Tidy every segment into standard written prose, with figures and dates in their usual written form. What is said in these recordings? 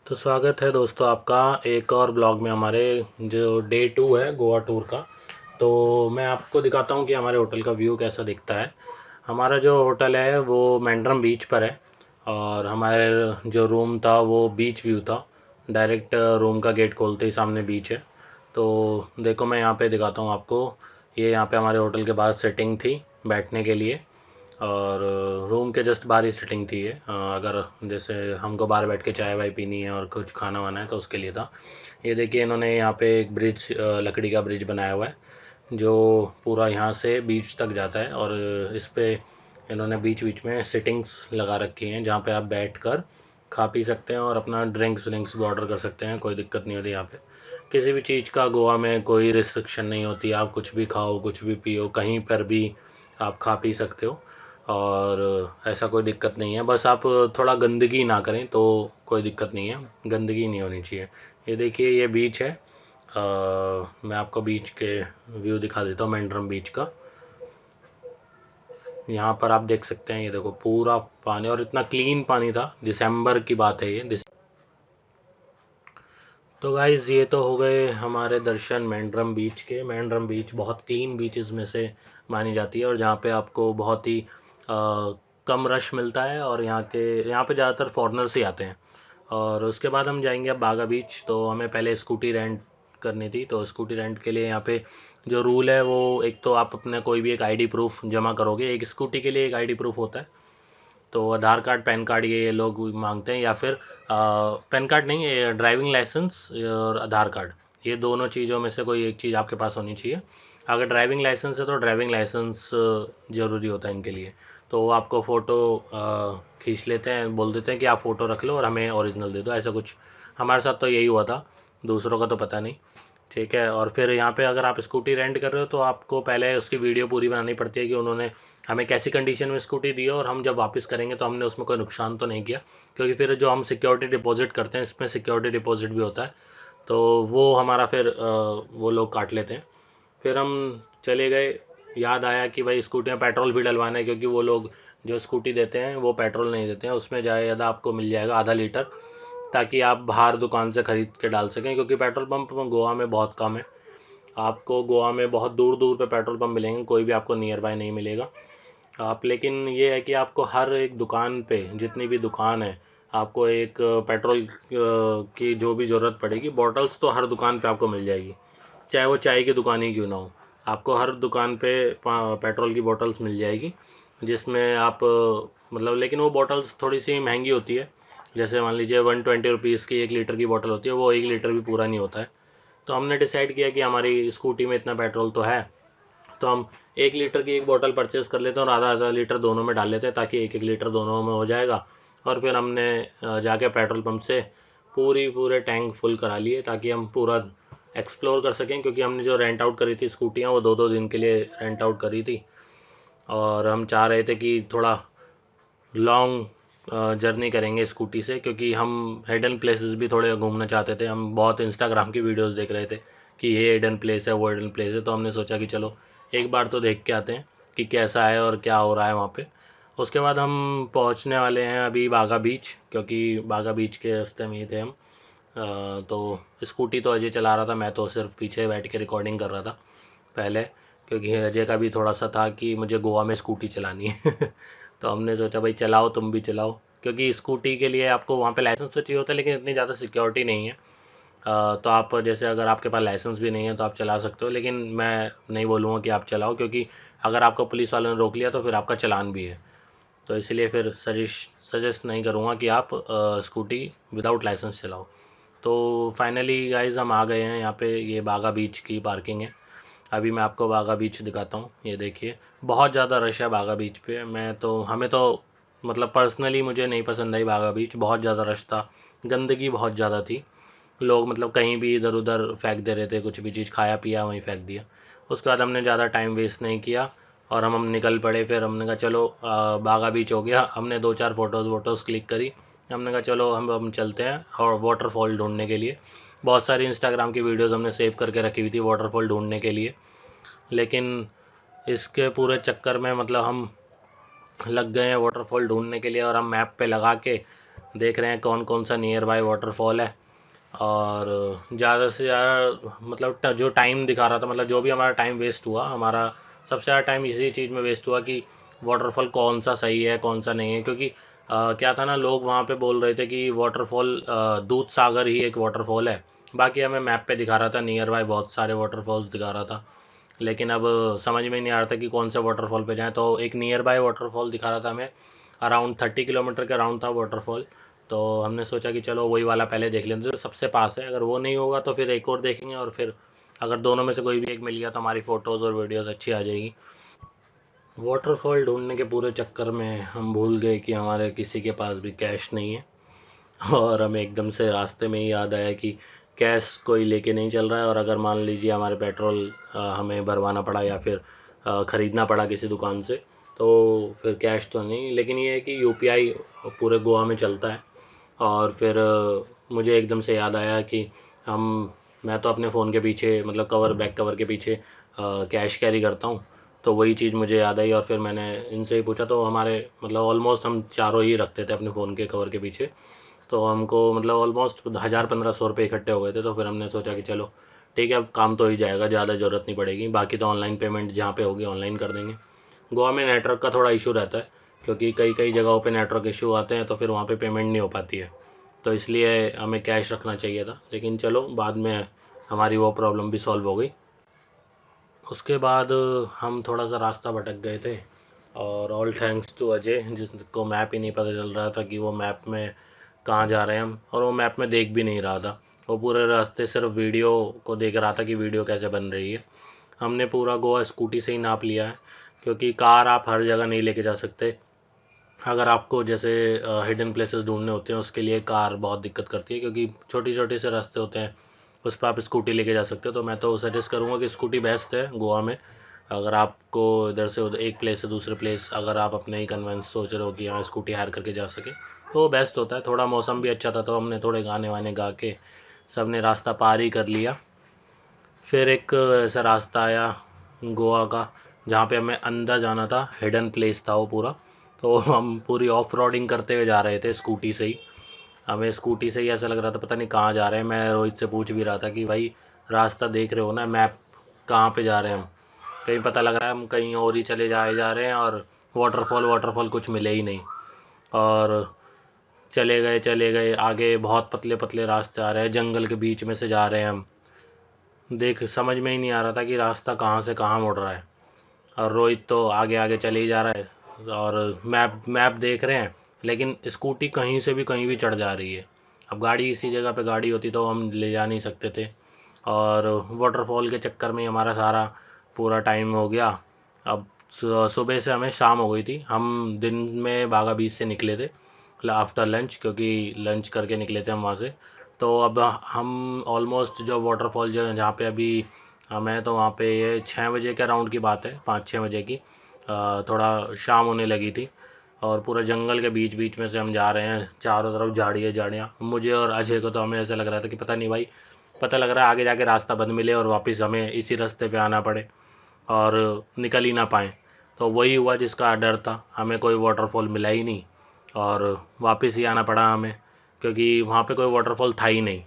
तो स्वागत है दोस्तों आपका एक और ब्लॉग में हमारे जो डे 2 है गोवा टूर का। तो मैं आपको दिखाता हूँ कि हमारे होटल का व्यू कैसा दिखता है। हमारा जो होटल है वो मैंड्रम बीच पर है और हमारे जो रूम था वो बीच व्यू था। डायरेक्ट रूम का गेट खोलते ही सामने बीच है। तो देखो मैं यहाँ पे दिखाता हूँ आपको। ये यहाँ पे हमारे होटल के बाहर सेटिंग थी बैठने के लिए और रूम के जस्ट बाहर ही सिटिंग थी ये। अगर जैसे हमको बाहर बैठ के चाय वाय पीनी है और कुछ खाना वाना है तो उसके लिए था। ये देखिए इन्होंने यहाँ पे एक ब्रिज लकड़ी का ब्रिज बनाया हुआ है जो पूरा यहाँ से बीच तक जाता है और इस पे इन्होंने बीच बीच में सिटिंग्स लगा रखी हैं जहाँ पे आप बैठ कर खा पी सकते हैं और अपना ड्रिंक्स व्रिंक्स भी ऑर्डर कर सकते हैं। कोई दिक्कत नहीं होती यहाँ पे। किसी भी चीज़ का गोवा में कोई रिस्ट्रिक्शन नहीं होती। आप कुछ भी खाओ कुछ भी पियो कहीं पर भी आप खा पी सकते हो और ऐसा कोई दिक्कत नहीं है। बस आप थोड़ा गंदगी ना करें तो कोई दिक्कत नहीं है। गंदगी नहीं होनी चाहिए। ये देखिए ये बीच है। मैं आपको बीच के व्यू दिखा देता हूँ मैंड्रम बीच का। यहाँ पर आप देख सकते हैं ये देखो पूरा पानी और इतना क्लीन पानी था। दिसंबर की बात है ये। तो गाइज़ ये तो हो गए हमारे दर्शन मैंड्रम बीच के। मैंड्रम बीच बहुत क्लीन बीचेस में से मानी जाती है और जहाँ पे आपको बहुत ही कम रश मिलता है और यहाँ पे ज़्यादातर फॉरेनर्स ही आते हैं। और उसके बाद हम जाएंगे अब बागा बीच। तो हमें पहले स्कूटी रेंट करनी थी। तो स्कूटी रेंट के लिए यहाँ पे जो रूल है वो एक तो आप अपने कोई भी एक आईडी प्रूफ जमा करोगे। एक स्कूटी के लिए एक आईडी प्रूफ होता है। तो आधार कार्ड पैन कार्ड ये लोग मांगते हैं या फिर पैन कार्ड नहीं, ये ड्राइविंग लाइसेंस और आधार कार्ड, ये दोनों चीज़ों में से कोई एक चीज़ आपके पास होनी चाहिए। अगर ड्राइविंग लाइसेंस है तो ड्राइविंग लाइसेंस ज़रूरी होता है इनके लिए। तो वो आपको फ़ोटो खींच लेते हैं, बोल देते हैं कि आप फ़ोटो रख लो और हमें ओरिजिनल दे दो। ऐसा कुछ हमारे साथ तो यही हुआ था। दूसरों का तो पता नहीं। ठीक है। और फिर यहाँ पे अगर आप स्कूटी रेंट कर रहे हो तो आपको पहले उसकी वीडियो पूरी बनानी पड़ती है कि उन्होंने हमें कैसी कंडीशन में स्कूटी दी है और हम जब वापस करेंगे तो हमने उसमें कोई नुकसान तो नहीं किया। क्योंकि फिर जो हम सिक्योरिटी डिपॉजिट करते हैं इसमें सिक्योरिटी डिपॉजिट भी होता है। तो वो हमारा फिर वो लोग काट लेते हैं। फिर हम चले गए। याद आया कि भाई स्कूटी में पेट्रोल भी डलवाना है क्योंकि वो लोग जो स्कूटी देते हैं वो पेट्रोल नहीं देते हैं। उसमें ज़्यादा आपको मिल जाएगा आधा लीटर, ताकि आप बाहर दुकान से ख़रीद के डाल सकें क्योंकि पेट्रोल पंप गोवा में बहुत कम है। आपको गोवा में बहुत दूर दूर पे पेट्रोल पंप मिलेंगे, कोई भी आपको नियर बाय नहीं मिलेगा। आप लेकिन ये है कि आपको हर एक दुकान पे जितनी भी दुकान है आपको एक पेट्रोल की जो भी ज़रूरत पड़ेगी बॉटल्स तो हर दुकान पे आपको मिल जाएगी। चाहे वो चाय की दुकान ही क्यों ना हो, आपको हर दुकान पे पेट्रोल की बॉटल्स मिल जाएगी। जिसमें आप मतलब लेकिन वो बॉटल्स थोड़ी सी महंगी होती है। जैसे मान लीजिए 120 रुपीज़ की 1 लीटर की बॉटल होती है, वो 1 लीटर भी पूरा नहीं होता है। तो हमने डिसाइड किया कि हमारी स्कूटी में इतना पेट्रोल तो है, तो हम 1 लीटर की एक बोतल परचेज़ कर लेते हैं और आधा आधा लीटर दोनों में डाल लेते हैं ताकि एक एक लीटर दोनों में हो जाएगा। और फिर हमने जाके पेट्रोल पंप से पूरे टैंक फुल करा लिए ताकि हम पूरा एक्सप्लोर कर सकें। क्योंकि हमने जो रेंट आउट करी थी स्कूटियाँ वो 2-2 दिन के लिए रेंट आउट करी थी और हम चाह रहे थे कि थोड़ा लॉन्ग जर्नी करेंगे स्कूटी से क्योंकि हम हिडन प्लेसेस भी थोड़े घूमना चाहते थे। हम बहुत इंस्टाग्राम की वीडियोस देख रहे थे कि ये हिडन प्लेस है वो हिडन प्लेस है, तो हमने सोचा कि चलो एक बार तो देख के आते हैं कि कैसा है और क्या हो रहा है वहाँ पे। उसके बाद हम पहुँचने वाले हैं अभी बागा बीच, क्योंकि बागा बीच के रास्ते में ही थे हम। तो स्कूटी तो अजय चला रहा था, मैं तो सिर्फ पीछे बैठ के रिकॉर्डिंग कर रहा था पहले। क्योंकि अजय का भी थोड़ा सा था कि मुझे गोवा में स्कूटी चलानी है तो हमने सोचा भाई चलाओ तुम भी चलाओ। क्योंकि स्कूटी के लिए आपको वहाँ पे लाइसेंस तो चाहिए होता है लेकिन इतनी ज़्यादा सिक्योरिटी नहीं है। तो आप जैसे अगर आपके पास लाइसेंस भी नहीं है तो आप चला सकते हो, लेकिन मैं नहीं बोलूँगा कि आप चलाओ क्योंकि अगर आपको पुलिस वालों ने रोक लिया तो फिर आपका चालान भी है। तो इसलिए फिर सजेस्ट नहीं करूँगा कि आप स्कूटी विदाउट लाइसेंस चलाओ। तो फाइनली गाइज़ हम आ गए हैं यहाँ पे। ये बागा बीच की पार्किंग है। अभी मैं आपको बागा बीच दिखाता हूँ। ये देखिए बहुत ज़्यादा रश है बागा बीच पे। मैं तो हमें तो मतलब पर्सनली मुझे नहीं पसंद आई बागा बीच। बहुत ज़्यादा रश था, गंदगी बहुत ज़्यादा थी। लोग मतलब कहीं भी इधर उधर फेंक दे रहे थे, कुछ भी चीज़ खाया पिया वहीं फेंक दिया। उसके बाद हमने ज़्यादा टाइम वेस्ट नहीं किया और हम निकल पड़े। फिर हमने कहा चलो बागा बीच हो गया। हमने 2-4 फ़ोटोज़ वोटोज़ क्लिक करी। हमने कहा चलो हम चलते हैं और वाटरफॉल ढूंढने के लिए। बहुत सारी इंस्टाग्राम की वीडियोज़ हमने सेव करके रखी हुई थी वाटरफॉल ढूंढने के लिए। लेकिन इसके पूरे चक्कर में मतलब हम लग गए हैं वाटरफॉल ढूंढने के लिए और हम मैप पे लगा के देख रहे हैं कौन कौन सा नियर बाय वाटरफॉल है। और ज़्यादा से ज़्यादा मतलब जो टाइम दिखा रहा था, मतलब जो भी हमारा टाइम वेस्ट हुआ, हमारा सबसे ज़्यादा टाइम इसी चीज़ में वेस्ट हुआ कि वाटरफॉल कौन सा सही है कौन सा नहीं है। क्योंकि क्या था ना, लोग वहाँ पे बोल रहे थे कि वाटरफॉल दूध सागर ही एक वाटरफॉल है। बाकी हमें मैप पे दिखा रहा था नियर बाय बहुत सारे वाटरफॉल्स दिखा रहा था, लेकिन अब समझ में नहीं आ रहा था कि कौन से वाटरफॉल पे जाएं। तो एक नियर बाय वाटरफॉल दिखा रहा था हमें, अराउंड 30 किलोमीटर के अराउंड था वाटरफॉल। तो हमने सोचा कि चलो वही वाला पहले देख लेते, जो सबसे पास है। अगर वो नहीं होगा तो फिर एक और देखेंगे, और फिर अगर दोनों में से कोई भी एक मिल गया तो हमारी फ़ोटोज़ और वीडियोज़ अच्छी आ जाएगी। वाटरफॉल ढूंढने के पूरे चक्कर में हम भूल गए कि हमारे किसी के पास भी कैश नहीं है। और हमें एकदम से रास्ते में ही याद आया कि कैश कोई लेके नहीं चल रहा है, और अगर मान लीजिए हमारे पेट्रोल हमें भरवाना पड़ा या फिर ख़रीदना पड़ा किसी दुकान से, तो फिर कैश तो नहीं। लेकिन ये है कि यूपीआई पूरे गोवा में चलता है। और फिर मुझे एकदम से याद आया कि हम मैं तो अपने फ़ोन के पीछे, मतलब कवर, बैक कवर के पीछे कैश कैरी करता हूँ। तो वही चीज़ मुझे याद आई, और फिर मैंने इनसे ही पूछा। तो हमारे मतलब ऑलमोस्ट हम चारों ही रखते थे अपने फ़ोन के कवर के पीछे। तो हमको मतलब ऑलमोस्ट 1000-1500 रुपये इकट्ठे हो गए थे। तो फिर हमने सोचा कि चलो ठीक है, अब काम तो ही जाएगा, ज़्यादा ज़रूरत नहीं पड़ेगी। बाकी तो ऑनलाइन पेमेंट जहाँ पे होगी ऑनलाइन कर देंगे। गोवा में नेटवर्क का थोड़ा इशू रहता है, क्योंकि कई कई जगहों पे नेटवर्क इशू आते हैं, तो फिर वहाँ पे पेमेंट नहीं हो पाती है। तो इसलिए हमें कैश रखना चाहिए था, लेकिन चलो बाद में हमारी वो प्रॉब्लम भी सॉल्व हो गई। उसके बाद हम थोड़ा सा रास्ता भटक गए थे, और ऑल थैंक्स टू अजय, जिसको मैप ही नहीं पता चल रहा था कि वो मैप में कहाँ जा रहे हैं हम, और वो मैप में देख भी नहीं रहा था। वो पूरे रास्ते सिर्फ वीडियो को देख रहा था कि वीडियो कैसे बन रही है। हमने पूरा गोवा स्कूटी से ही नाप लिया है, क्योंकि कार आप हर जगह नहीं लेके जा सकते। अगर आपको जैसे हिडन प्लेसेस ढूंढने होते हैं, उसके लिए कार बहुत दिक्कत करती है, क्योंकि छोटी छोटे से रास्ते होते हैं, उस पर आप स्कूटी लेके जा सकते हो। तो मैं तो सजेस्ट करूँगा कि स्कूटी बेस्ट है गोवा में। अगर आपको इधर से उधर एक प्लेस से दूसरे प्लेस, अगर आप अपने ही कन्वेंस सोच रहे हो कि यहाँ स्कूटी हायर करके जा सके, तो वो बेस्ट होता है। थोड़ा मौसम भी अच्छा था, तो हमने थोड़े गाने वाने गा के सब ने रास्ता पार ही कर लिया। फिर एक ऐसा रास्ता आया गोवा का, जहाँ पे हमें अंदर जाना था, हिडन प्लेस था वो पूरा। तो हम पूरी ऑफ रोडिंग करते हुए जा रहे थे स्कूटी से ही। हमें स्कूटी से ही ऐसा लग रहा था पता नहीं कहाँ जा रहे हैं। मैं रोहित से पूछ भी रहा था कि भाई रास्ता देख रहे हो ना, मैप, कहाँ पे जा रहे हैं हम। कहीं पता लग रहा है हम कहीं और ही चले जाए जा रहे हैं, और वाटरफॉल वाटरफॉल कुछ मिले ही नहीं। और चले गए आगे, बहुत पतले पतले रास्ते आ रहे हैं, जंगल के बीच में से जा रहे हैं हम। देख समझ में ही नहीं आ रहा था कि रास्ता कहाँ से कहाँ मुड़ रहा है। और रोहित तो आगे आगे चले ही जा रहा है, और मैप मैप देख रहे हैं, लेकिन स्कूटी कहीं से भी कहीं भी चढ़ जा रही है। अब गाड़ी इसी जगह पे गाड़ी होती तो हम ले जा नहीं सकते थे। और वाटरफॉल के चक्कर में ही हमारा सारा पूरा टाइम हो गया। अब सुबह से हमें शाम हो गई थी। हम दिन में बागा बीच से निकले थे आफ्टर लंच, क्योंकि लंच करके निकले थे हम वहाँ से। तो अब हम ऑलमोस्ट जो वाटरफॉल जो जहाँ पे अभी मैं तो वहाँ पे, ये 6 बजे के अराउंड की बात है, 5-6 बजे की। थोड़ा शाम होने लगी थी, और पूरा जंगल के बीच बीच में से हम जा रहे हैं, चारों तरफ झाड़ियाँ झाड़ियाँ। मुझे और अजय को तो हमें ऐसा लग रहा था कि पता नहीं भाई, पता लग रहा है आगे जाके रास्ता बंद मिले और वापस हमें इसी रास्ते पे आना पड़े, और निकल ही ना पाएँ। तो वही हुआ जिसका डर था, हमें कोई वाटरफॉल मिला ही नहीं, और वापस ही आना पड़ा हमें, क्योंकि वहाँ पे कोई वाटरफॉल था ही नहीं।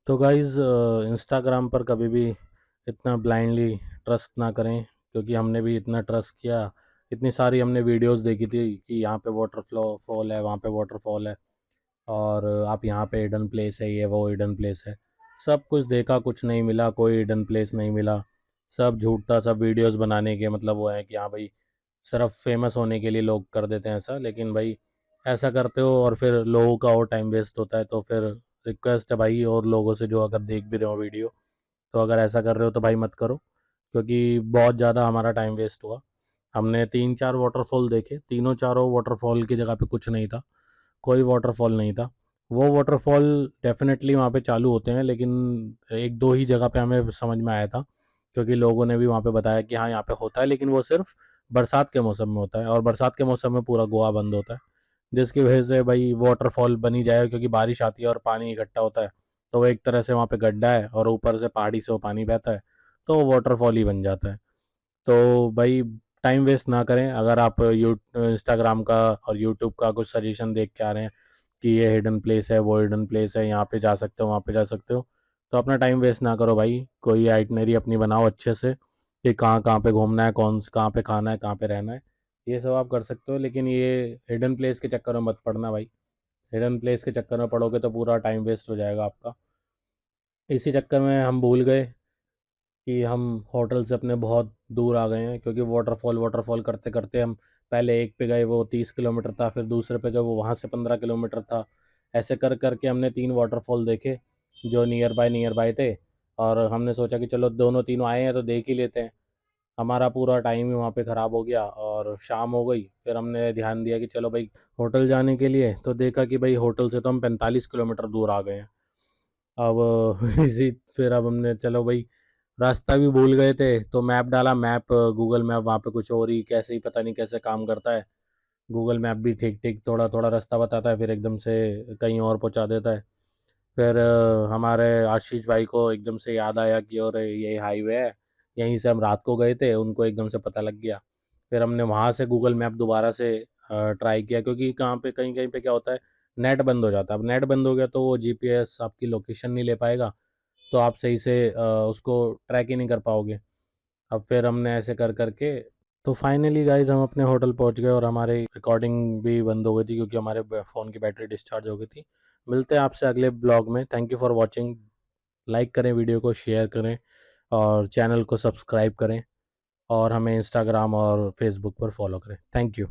तो गाइज़, इंस्टाग्राम पर कभी भी इतना ब्लाइंडली ट्रस्ट ना करें, क्योंकि हमने भी इतना ट्रस्ट किया। इतनी सारी हमने वीडियोस देखी थी कि यहाँ पे वाटरफ्लो फॉल है, वहाँ पे वाटरफॉल है, और आप यहाँ पे हिडन प्लेस है, ये वो हिडन प्लेस है। सब कुछ देखा, कुछ नहीं मिला, कोई हिडन प्लेस नहीं मिला। सब झूठ था, सब वीडियोस बनाने के मतलब वो है कि हाँ भाई, सिर्फ फेमस होने के लिए लोग कर देते हैं ऐसा। लेकिन भाई ऐसा करते हो और फिर लोगों का और टाइम वेस्ट होता है। तो फिर रिक्वेस्ट है भाई, और लोगों से जो अगर देख भी रहे हो वीडियो, तो अगर ऐसा कर रहे हो तो भाई मत करो, क्योंकि बहुत ज़्यादा हमारा टाइम वेस्ट हुआ। हमने 3-4 वाटरफॉल देखे, तीनों चारों वाटरफॉल की जगह पे कुछ नहीं था, कोई वाटरफॉल नहीं था। वो वाटरफॉल डेफिनेटली वहाँ पे चालू होते हैं, लेकिन एक दो ही जगह पे हमें समझ में आया था, क्योंकि लोगों ने भी वहाँ पे बताया कि हाँ यहाँ पे होता है, लेकिन वो सिर्फ बरसात के मौसम में होता है, और बरसात के मौसम में पूरा गोवा बंद होता है। जिसकी वजह से भाई वाटरफॉल बनी जाए, क्योंकि बारिश आती है और पानी इकट्ठा होता है, तो वो एक तरह से वहाँ पे गड्ढा है और ऊपर से पहाड़ी से वो पानी बहता है, तो वो वाटरफॉल ही बन जाता है। तो भाई टाइम वेस्ट ना करें। अगर आप इंस्टाग्राम का और यूट्यूब का कुछ सजेशन देख के आ रहे हैं कि ये हिडन प्लेस है, वो हिडन प्लेस है, यहाँ पे जा सकते हो, वहाँ पे जा सकते हो, तो अपना टाइम वेस्ट ना करो भाई। कोई आइटनरी अपनी बनाओ अच्छे से कि कहाँ कहाँ पे घूमना है, कहाँ पे खाना है, कहाँ पे रहना है, ये सब आप कर सकते हो। लेकिन ये हिडन प्लेस के चक्कर में मत पड़ना भाई। हिडन प्लेस के चक्कर में पड़ोगे तो पूरा टाइम वेस्ट हो जाएगा आपका। इसी चक्कर में हम भूल गए कि हम होटल से अपने बहुत दूर आ गए हैं, क्योंकि वाटरफॉल वाटरफॉल करते करते हम पहले एक पे गए, वो 30 किलोमीटर था, फिर दूसरे पे गए, वो वहाँ से 15 किलोमीटर था। ऐसे कर करके हमने 3 वाटरफॉल देखे जो नियर बाय थे। और हमने सोचा कि चलो दोनों तीनों आए हैं तो देख ही लेते हैं। हमारा पूरा टाइम ही वहाँ पे ख़राब हो गया और शाम हो गई। फिर हमने ध्यान दिया कि चलो भाई होटल जाने के लिए, तो देखा कि भाई होटल से तो हम 45 किलोमीटर दूर आ गए हैं। अब इसी फिर अब हमने चलो भाई रास्ता भी भूल गए थे, तो मैप डाला, मैप गूगल मैप वहाँ पे कुछ और ही कैसे ही पता नहीं कैसे काम करता है। गूगल मैप भी ठीक ठीक थोड़ा थोड़ा रास्ता बताता है, फिर एकदम से कहीं और पहुँचा देता है। फिर हमारे आशीष भाई को एकदम से याद आया कि और ये हाईवे है, यहीं से हम रात को गए थे, उनको एकदम से पता लग गया। फिर हमने वहाँ से गूगल मैप दोबारा से ट्राई किया, क्योंकि कहाँ पे कहीं कहीं पे क्या होता है, नेट बंद हो जाता है। अब नेट बंद हो गया तो वो जीपीएस आपकी लोकेशन नहीं ले पाएगा, तो आप सही से उसको ट्रैक ही नहीं कर पाओगे। अब फिर हमने ऐसे कर करके, तो फाइनली गाइज हम अपने होटल पहुंच गए और हमारी रिकॉर्डिंग भी बंद हो गई थी क्योंकि हमारे फ़ोन की बैटरी डिस्चार्ज हो गई थी। मिलते हैं आपसे अगले ब्लॉग में। Thank you for watching. Like करें वीडियो को, शेयर करें और चैनल को सब्सक्राइब करें, और हमें इंस्टाग्राम और फेसबुक पर फॉलो करें। Thank you.